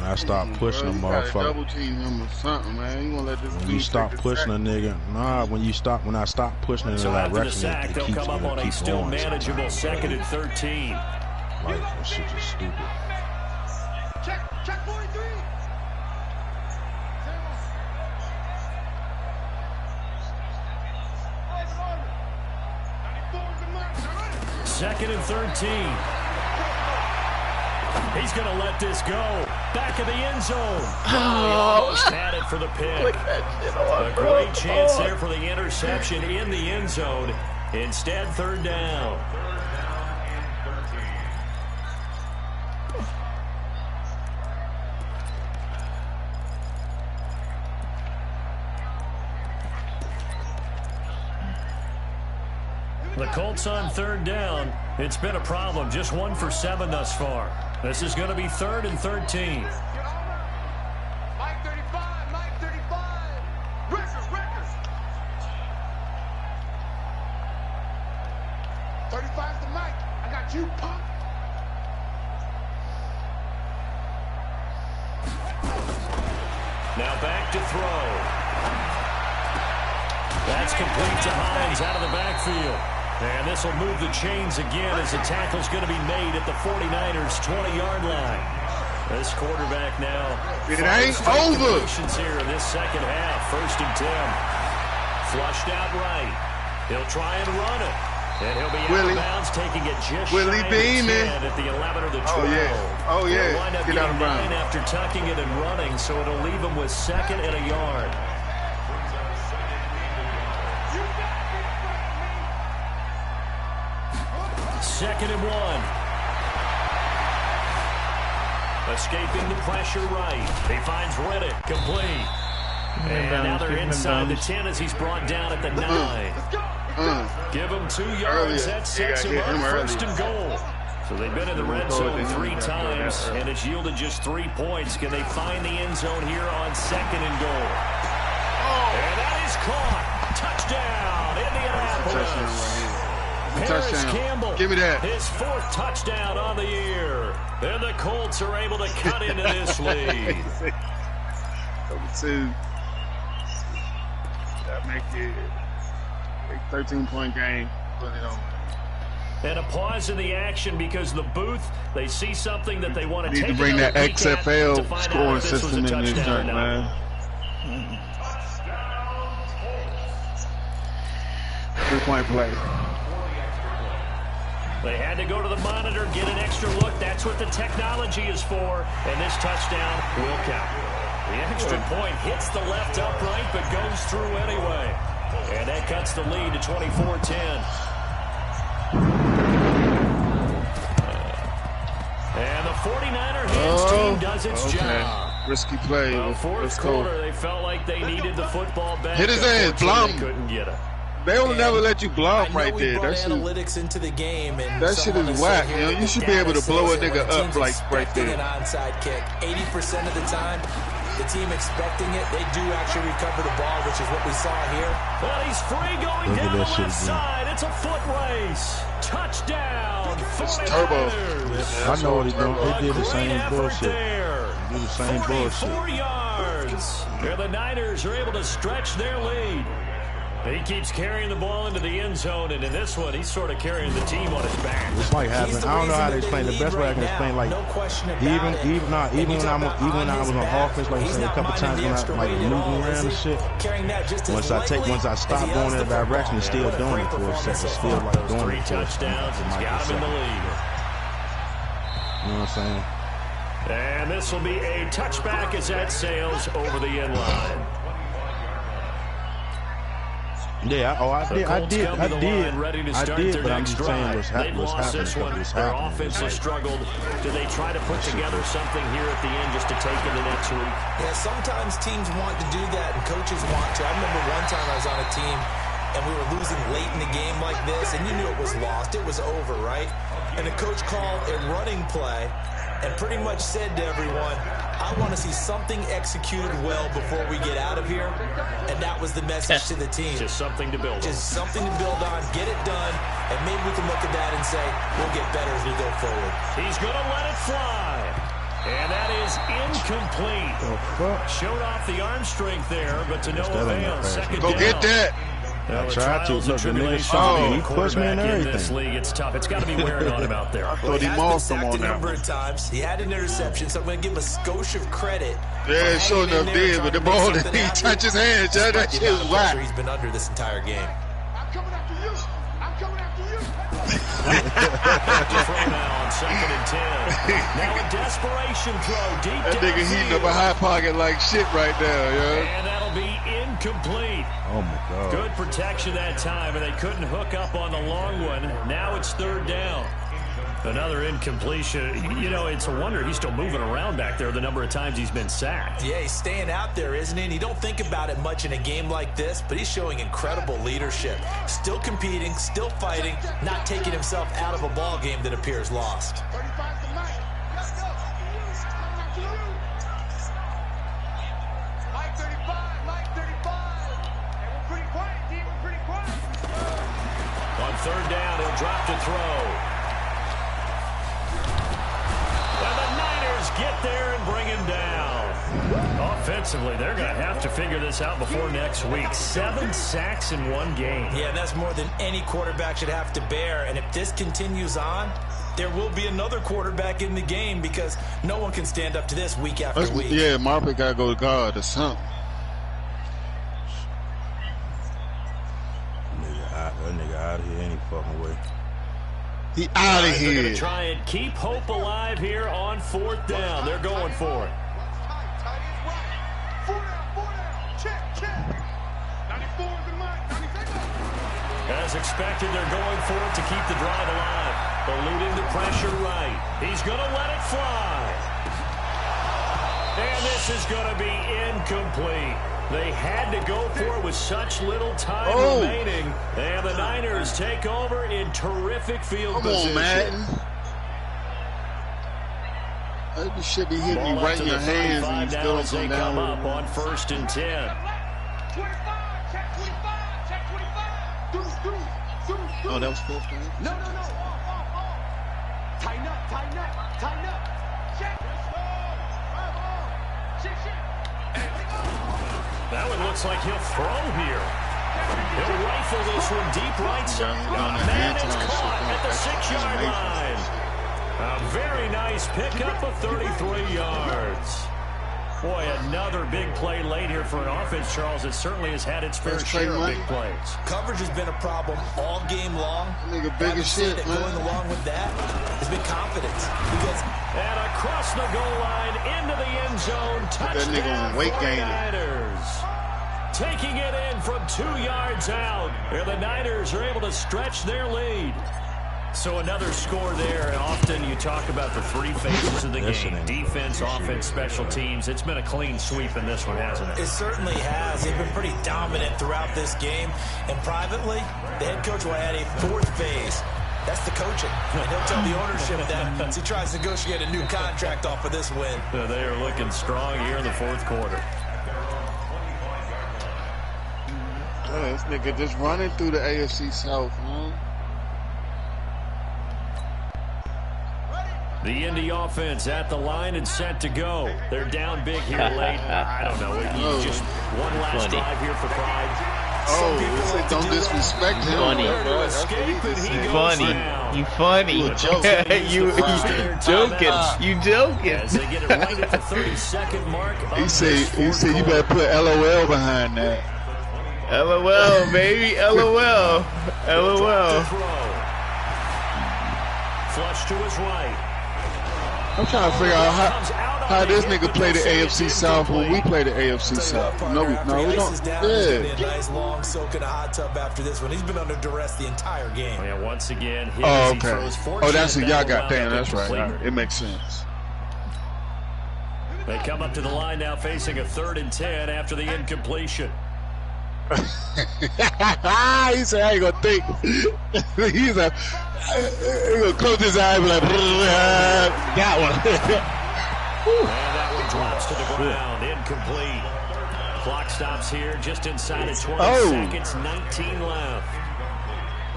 I stop pushing a motherfucker, double team him or something, man. You wanna let this when you stop pushing a nigga, when I stop pushing in so that after the direction, sack, they'll come up on a still going. manageable 2nd and 13. Like, that shit is stupid. Check 43. Second and 13. He's going to let this go. Back of the end zone. He almost had it for the pick. A great chance there for the interception in the end zone. Instead, third down. The Colts on third down. It's been a problem. Just 1 for 7 thus far. This is going to be 3rd and 13. Mike 35, Mike 35. Record. 35's the Mike. I got you, punk. Now back to throw. That's complete to Hines out of the backfield. And this will move the chains again as the tackle's going to be made at the 49ers' 20-yard line. This quarterback now. It ain't over. Here in this second half. 1st and 10. Flushed out right. He'll try and run it. And he'll be out of bounds, taking it just shy of the 10 at the 11 or the 12. Oh, yeah. He'll wind up Get out of getting 9 bounds. after tucking it and running, so it'll leave him with 2nd and a yard. Second and 1. Escaping the pressure right. He finds Riddick complete. And now they're inside the 10 as he's brought down at the 9. Give him 2 yards. That sets him up 1st and goal. So they've been in the red zone 3 times, and it's yielded just 3 points. Can they find the end zone here on 2nd and goal? And that is caught. Touchdown, Indianapolis. Harris Campbell, give me that. His 4th touchdown on the year. And the Colts are able to cut into this lead. Number 2. That make it a 13-point game. Put it on. And a pause in the action because the booth, they see something that they want to take. Need to bring that XFL scoring system in this joint, man. 3-point play. They had to go to the monitor, get an extra look. That's what the technology is for. And this touchdown will count. The extra point hits the left upright, but goes through anyway. And that cuts the lead to 24-10. And the 49er hands team does its job. Risky play. The 4th quarter, they felt like they needed the football back. Hit his ass, Blum. They couldn't get it. They will never let you blow him right there. That analytics into the game, and that shit is whack. You know, you should be able to blow a nigga up like right there. An onside kick. 80% of the time, the team expecting it, they do actually recover the ball, which is what we saw here. Well, he's free going down the left side. It's a foot race. Touchdown. It's turbo. I know what he's doing. He did the same bullshit. He did the same 44 yards. And the Niners are able to stretch their lead. He keeps carrying the ball into the end zone, and in this one, he's sort of carrying the team on his back. It's like having, I don't know how to explain. The best way I can explain, like, even when I was on offense, like I said, a couple times when I like moving around and shit. Once I stop going in that direction, it's still doing it for a second. It's still like doing it for a second. He's got him in the lead. You know what I'm saying? And this will be a touchback as that sails over the end line. Yeah, I did, but I'm just saying what's happening. Their offense has struggled. Do they try to put together something here at the end just to take into next week? Yeah, sometimes teams want to do that, and coaches want to. I remember one time I was on a team, and we were losing late in the game like this, and you knew it was lost. It was over, right? And the coach called a running play and pretty much said to everyone, I want to see something executed well before we get out of here. And that was the message to the team. Just something to build on. Just something to build on, get it done, and maybe we can look at that and say, we'll get better as we go forward. He's going to let it fly. And that is incomplete. Showed off the arm strength there, but to no avail. Second Go down. get that. I tried to. Look, the nigga saw me. He pushed me in This everything. league, it's tough. It's got to be wearing on him out there. I thought he mossed him on a number that. of times. He had an interception, so I'm going to give him a skosh of credit. Yeah, sure enough did, but the ball didn't touch his hand, Judge. That shit was whack. He's been under this entire game. I'm coming after you. I'm coming after you. Throw now on 2nd and 10. Now a desperation throw deep That nigga heating up a high pocket like shit right there, yo. And that'll be incomplete. Oh my God. Good protection that time, and they couldn't hook up on the long one. Now it's 3rd down. Another incompletion. You know, it's a wonder he's still moving around back there the number of times he's been sacked. Yeah, he's staying out there, isn't he? And you don't think about it much in a game like this, but he's showing incredible leadership. Still competing, still fighting, not taking himself out of a ball game that appears lost. 35 to Mike. Let's go. Coming after you. Mike 35. Mike 35. Hey, we're pretty quiet, D. We're pretty quiet. On 3rd down, he'll drop to throw. And the Niners get there and bring him down. Offensively, they're going to have to figure this out before next week. 7 sacks in one game. Yeah, that's more than any quarterback should have to bear. And if this continues on, there will be another quarterback in the game because no one can stand up to this week after week. Yeah, Marvin got to go to guard or something. That nigga out of here any fucking way. He out of They're going here. to try and keep hope alive here on 4th down. They're going for it. Tight is right. 4 down. Check. 94 is the Mike. 96. As expected, they're going for it to keep the drive alive. Eluding the pressure right. He's going to let it fly. And this is going to be incomplete. They had to go for it with such little time remaining. And the Niners take over in terrific field position. Come on, Madden. That should be hitting you Ball right up in to your the hands 35 and you now still as they come come down. up on 1st and 10. 25. Check 25. Check 25. Deuce. Oh, that was 4th down? No. Off. Tighten up. Check. Check. That one looks like he'll throw here. He'll rifle this one deep right side. Man, it's caught at the 6-yard line. A very nice pickup of 33 yards. Boy, another big play late here for an offense, Charles. It certainly has had its fair share of big plays. Coverage has been a problem all game long. Nigga big as shit, man. Going along with that has been confidence. Because and across the goal line into the end zone. Touchdown on weight gainer. Niners. Taking it in from 2 yards out. And the Niners are able to stretch their lead. So another score there, and often you talk about the 3 phases of the game. Defense, offense, special teams. It's been a clean sweep in this one, hasn't it? It certainly has. They've been pretty dominant throughout this game. And privately, the head coach will add a 4th phase. That's the coaching. And he'll tell the ownership that as he tries to negotiate a new contract off of this win. They are looking strong here in the 4th quarter. Yeah, this nigga just running through the AFC South, man. The Indy offense at the line and set to go. They're down big here late. I don't know. Just one last drive here for pride. Oh, don't disrespect him. Funny. You funny. You joking. You joking. As they get it right at the 30-second mark. He said you better put LOL behind that. LOL, baby. LOL. LOL. Flush to his right. I'm trying to figure out how this nigga play the AFC South when we play the AFC South. No, we don't. Yeah. Nice long soak in a hot tub after this one. He's been under duress the entire game. Yeah, once again, oh, okay. Oh, that's what y'all got. Damn, that's right. It makes sense. They come up to the line now facing a 3rd and 10 after the incompletion. He said, I ain't gonna think. He's like, he gonna close his eye and be like, got one. And that one drops to the ground, incomplete. Clock stops here just inside of 20 seconds, 19 left.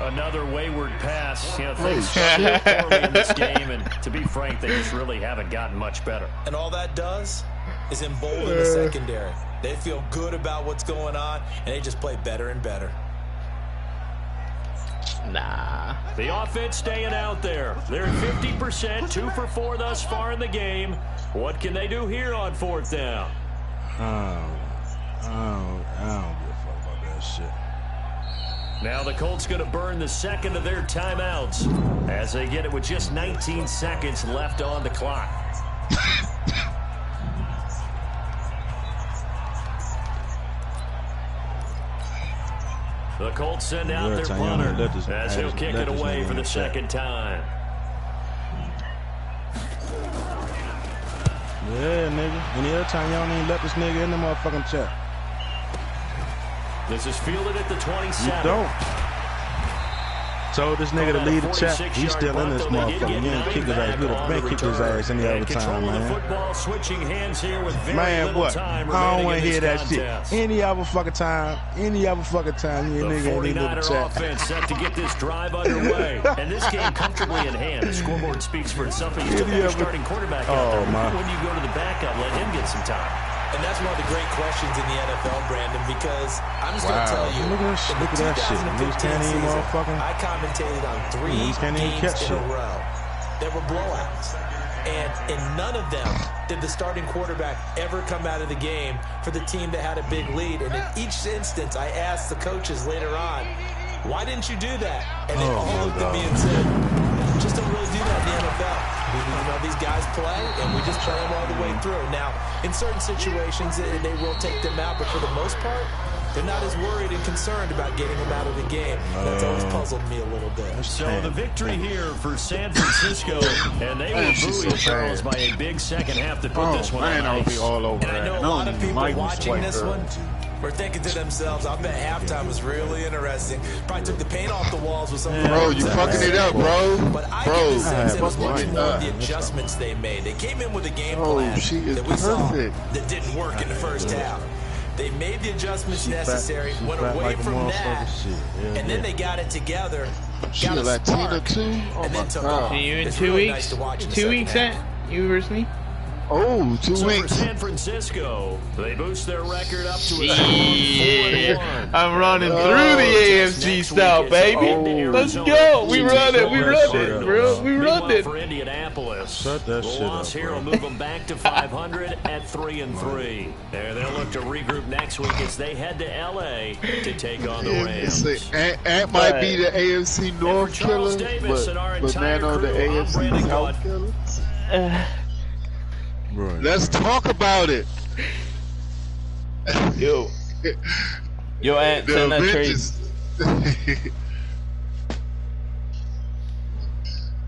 Another wayward pass. You know, things started poorly in this game, and to be frank, they just really haven't gotten much better. And all that does is embolden the secondary. They feel good about what's going on, and they just play better and better. Nah. The offense staying out there. They're at 50%, 2 for 4 thus far in the game. What can they do here on 4th down? I don't give a fuck about that shit. Now the Colts going to burn the second of their timeouts as they get it with just 19 seconds left on the clock. The Colts send out their punter as he'll kick it away for the second time. Yeah, nigga. Any other time y'all ain't let this nigga in the motherfucking chat. This is fielded at the 27. You don't. Told this nigga to leave the chat. He's still in this motherfucker. You ain't kick his ass. We'd have been kicked his ass any other time, man. Man, what? I don't want to hear that shit. Any other fucking time. Any other fucking time. You nigga ain't leave the chat. Offense set to get this drive underway. And this game comfortably in hand. The scoreboard speaks for itself. You still got your starting quarterback out there. When you go to the backup, let him get some time. And that's one of the great questions in the NFL, Brandon, because I'm just going to tell you, look at that shit. Niggas can't even motherfucking. I commentated on 3 games in a row. There were blowouts. And in none of them did the starting quarterback ever come out of the game for the team that had a big lead. And in each instance, I asked the coaches later on, why didn't you do that? And they all looked at me and said, just don't really do that in the NFL. You know, these guys play, and we just play them all the way through. Now, in certain situations, they will take them out, but for the most part, they're not as worried and concerned about getting them out of the game. That's always puzzled me a little bit. So the victory here for San Francisco, and they were buoyed, Charles, by a big second half to put this one on ice. All over. And I know a lot of people watching this one were thinking to themselves, I bet halftime was really interesting. Probably took the paint off the walls with some of the bro, you fucking it up, bro. But I get the sense it was much more of the adjustments they made. They came in with a game plan that we saw that didn't work in the first half. They made the adjustments necessary, went away from that, and then they got it together. She a Latina too? Oh my God. See you in 2 weeks? 2 weeks at University? Oh, 2 weeks. For San Francisco, they boost their record up to a strong 4-1. I'm running through the AFC South, baby. Let's go. We run it, bro. We run it. For Indianapolis, shut that the shit loss up, here will move them back to 500 at 3-3. They'll look to regroup next week as they head to LA to take on the Rams. Ant might be the AFC North killer, but man on the AFC South killer. Right. Let's talk about it. Yo, Ant, send that trade.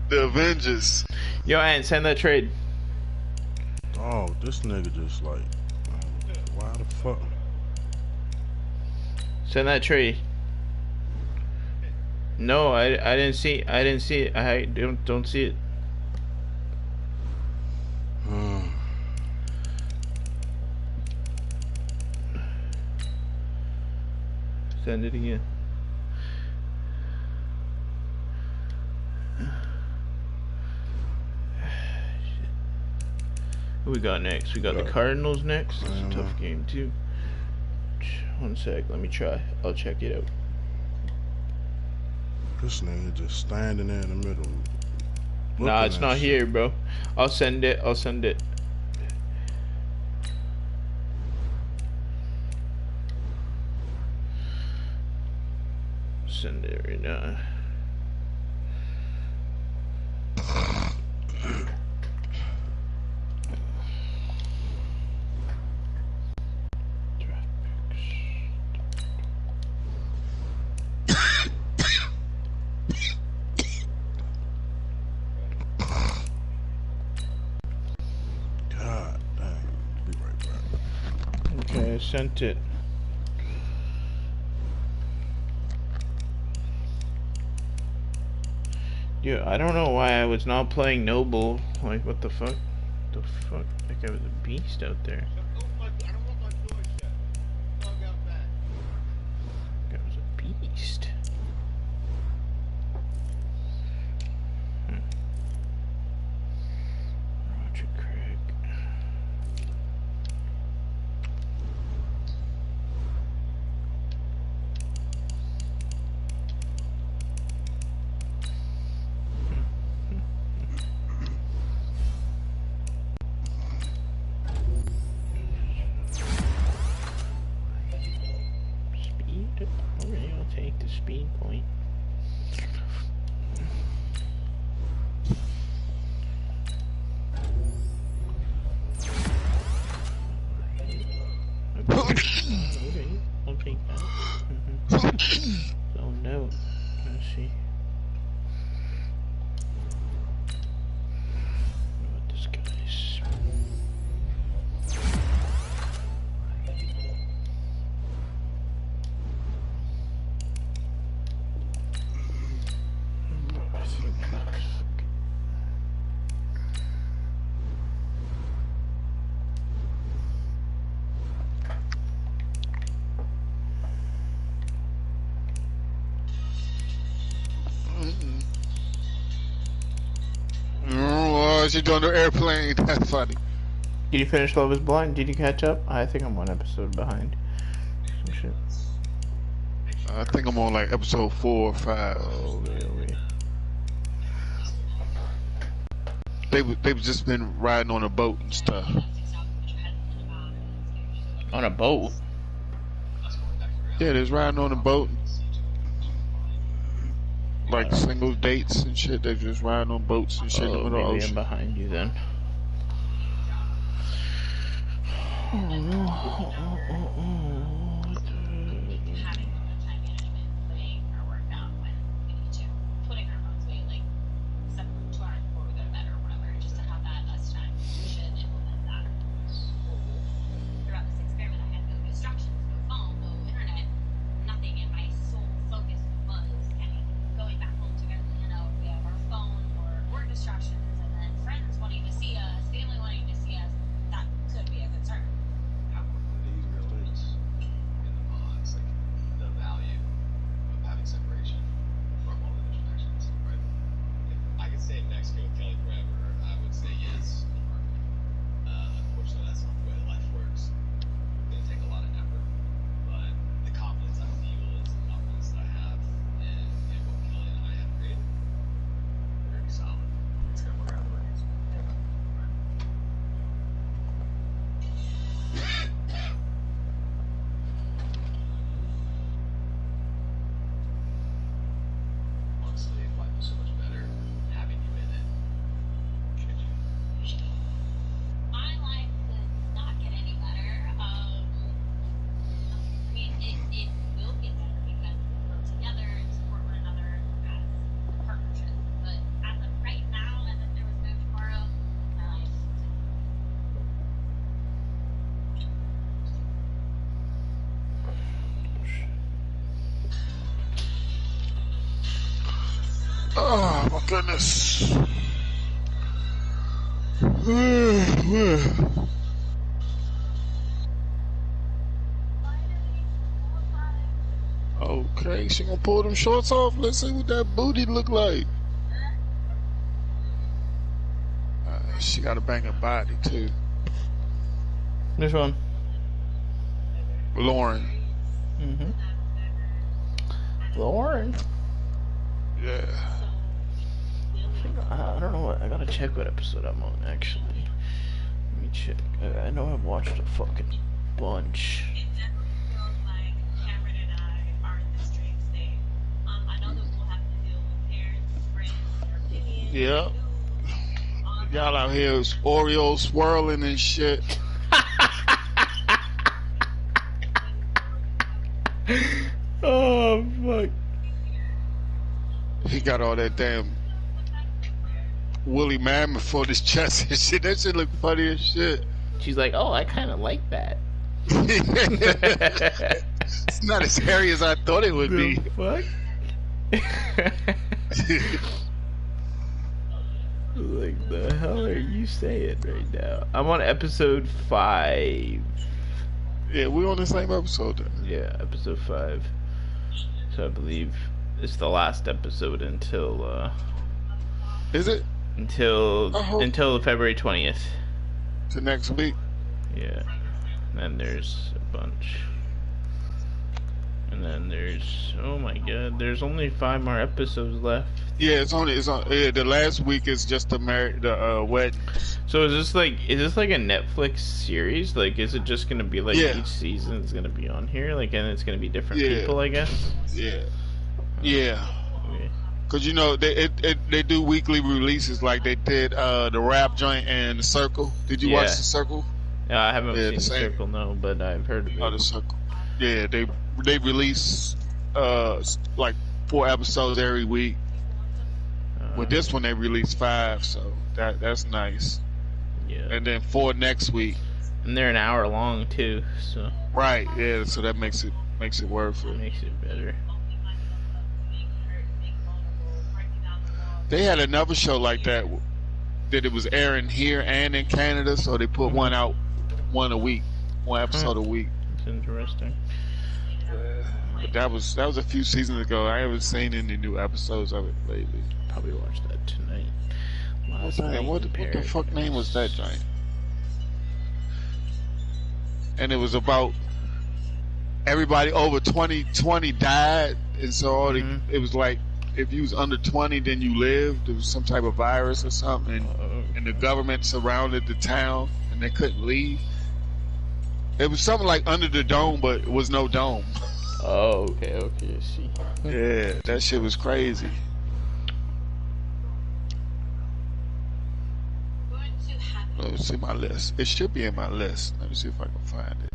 The Avengers. Yo, Ant, send that trade. Oh, this nigga just like, why the fuck? Send that trade. No, I didn't see it. I don't see it. Send it again. Who we got next? We got the Cardinals next. It's a tough game too. 1 sec, let me try. I'll check it out. This nigga just standing there in the middle. Nah, it's not here, bro. I'll send it. Send it right now. God dang. Be right back. Okay, I sent it. Yeah, I don't know why I was not playing Noble. Like, what the fuck? The fuck? Like, I was a beast out there. I was a beast. Roger Craig. Alright, I'll take the speed point. Okay, I'll take that. So no, let's see. What this guy's. She doing the airplane. That's funny. Did you finish Love is Blind? Did you catch up? I think I'm one episode behind. Some shit. I think I'm on like episode 4 or 5. Oh, really? They've just been riding on a boat and stuff. On a boat? Yeah, they're riding on a boat. Like single dates and shit. They're just riding on boats and shit in the middle of the ocean. I'm behind you then. Oh my goodness. Okay, she gonna pull them shorts off. Let's see what that booty look like. She got a banging body too. Which one? Lauren. Lauren? Yeah. I don't know what. I gotta check what episode I'm on, actually. Let me check. I know I've watched a fucking bunch. It definitely feels like Cameron and I are in this dream state. I know that we'll have to deal with parents, friends, their opinions. Yep. Y'all out here is Oreo swirling and shit. Oh, fuck. He got all that damn woolly mammoth for his chest and shit. That shit look funny as shit. She's like, oh, I kind of like that. It's not as hairy as I thought it would be. Fuck? Like, the hell are you saying right now? I'm on episode 5. Yeah, we're on the same episode then. Yeah, episode 5. So I believe it's the last episode until is it? Until February 20th. To next week. Yeah. And then there's a bunch. And then And there's, oh my god, there's only 5 more episodes left. Yeah, the last week is just the weddings. So is this like a Netflix series? Like, is it just gonna be like each season is gonna be on here, like, and it's gonna be different people, I guess? Yeah. Cause you know they do weekly releases, like they did the Rap Joint and the Circle. Did you watch the Circle? Yeah, I haven't seen the Circle, no, but I've heard of it. Oh, the Circle. Yeah, they release like 4 episodes every week. With this one, they release 5, so that's nice. Yeah. And then 4 next week. And they're an hour long too, so. Right. Yeah. So that makes it worth it. Makes it better. They had another show like that it was airing here and in Canada, so they put one out one episode a week. It's interesting. But that was a few seasons ago. I haven't seen any new episodes of it lately. Probably watch that tonight. What the fuck name was that giant? And it was about everybody over 20 died, and so it was like if you was under 20, then you lived. There was some type of virus or something, and the government surrounded the town, and they couldn't leave. It was something like Under the Dome, but it was no dome. Oh, okay, I see. Yeah, that shit was crazy. Let me see my list. It should be in my list. Let me see if I can find it.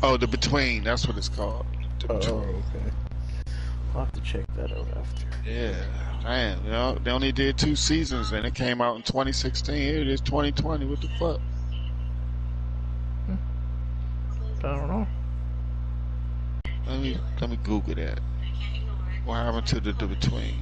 Oh, The Between. That's what it's called. Oh, okay. I'll have to check that out after. Yeah. Man, you know, they only did 2 seasons, and it came out in 2016. Here it is, 2020. What the fuck? I don't know. Let me Google that. What happened to the Between?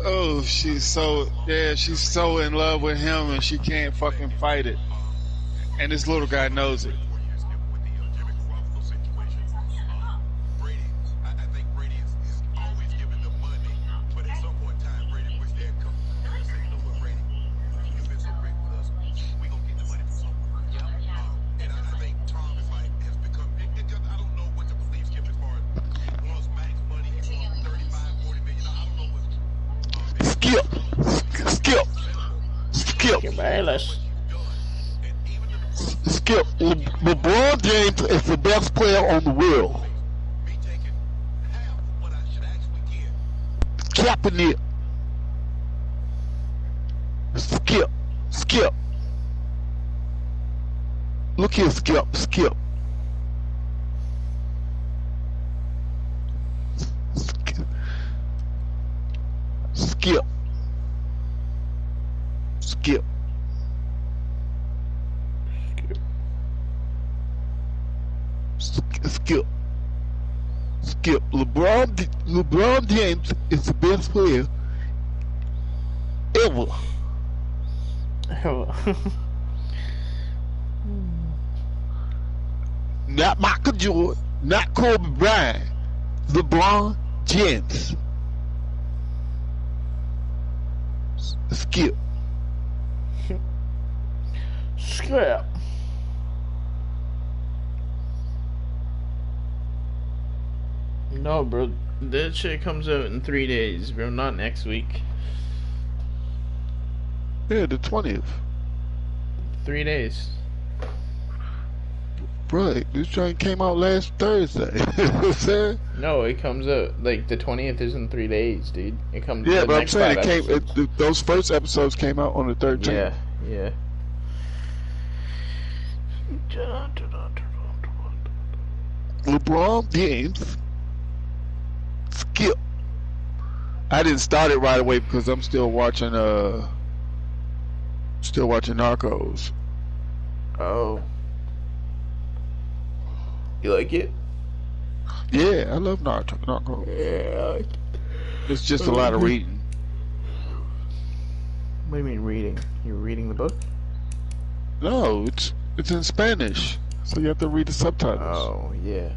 Oh, she's so in love with him and she can't fucking fight it. And this little guy knows it. Skip, LeBron James is the best player on the world. Kaepernick. Skip. Look here, Skip. Skip. LeBron James is the best player ever. Not Michael Jordan, not Kobe Bryant. LeBron James. Skip. No, bro. That shit comes out in 3 days, bro. Not next week. Yeah, the 20th. 3 days. Bro, this joint came out last Thursday. No, it comes out like the 20th is in 3 days, dude. It comes. Yeah, but I'm saying those first episodes came out on the 13th. Yeah. LeBron James. Skip. I didn't start it right away because I'm still watching Narcos. Oh. You like it? Yeah, I love Narcos. Yeah. It's just a lot of reading. What do you mean reading? You're reading the book? No, it's in Spanish, so you have to read the subtitles. Oh, yeah.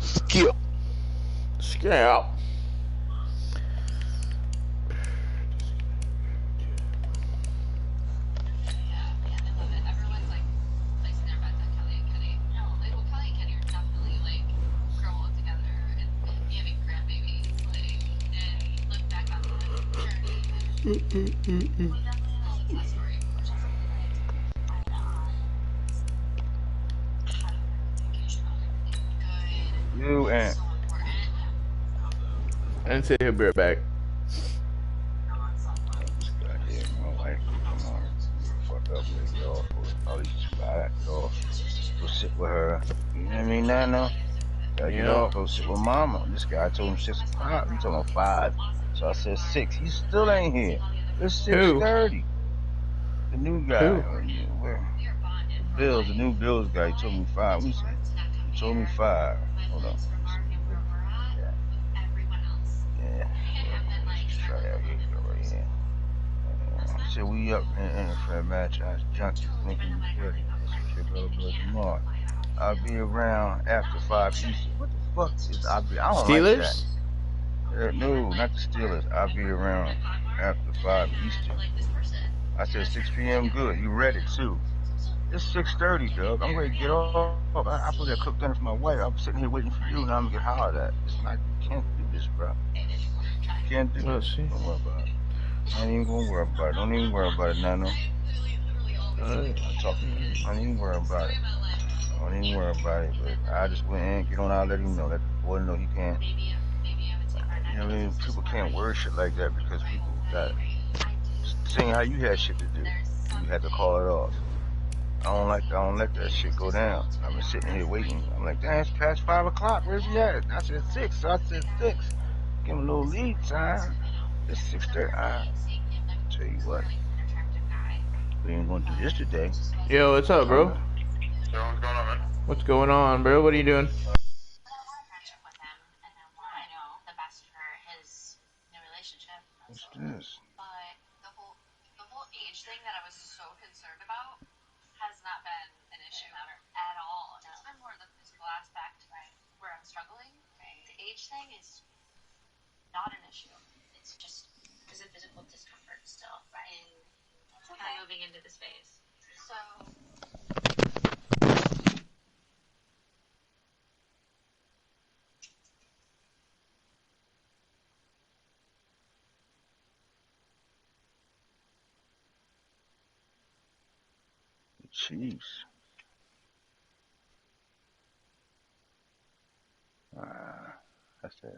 Skip. You and say he'll be right back. Go sit with her. You know what I mean, Nano? Gotta get off, go sit with Mama. This guy told him 6 o'clock. He told him 5. So I said 6. He still ain't here. It's 6:30. The new guy. The new Bills guy. He told me 5. He told me 5. Hold on. Yeah. Let's try that again right here. So we up in for a match. I jumped thinking you ready. Tomorrow. I'll be around after 5 Eastern. What the fuck is I don't Steelers? like that. No, not the Steelers. I'll be around after 5 Eastern. I said 6 p.m. good. You ready too? It's 6:30, Doug. I'm ready to get off. I put that cook dinner for my wife. I'm sitting here waiting for you, and I'm gonna get hollered at. It's not. You can't do this, bro. You can't do this. Don't worry about it. I ain't even gonna worry about it. Don't even worry about it, Nano. I'm talking to you. Don't even worry about it. Don't even worry about it. But I just went in, get on out, let him know. Let the boy know he can't. You know what I mean? People can't word shit like that because people got seeing how you had shit to do. You had to call it off. I don't let that shit go down. I've been sitting here waiting. I'm like, damn, it's past 5 o'clock. Where's he at? I said 6. So I said 6. Give him a little lead time. It's 6:30. I tell you what. We ain't gonna do this today. Yo, what's up, bro? Yo, what's going on, man? What's going on, bro? What are you doing? What's this? But the whole age thing that I was so concerned about has not been an issue at all. It's been more the physical aspect, right, where I'm struggling. Right. The age thing is not an issue. It's just there's a physical discomfort still, right? In kind of moving into this phase. So. Chiefs. That's it.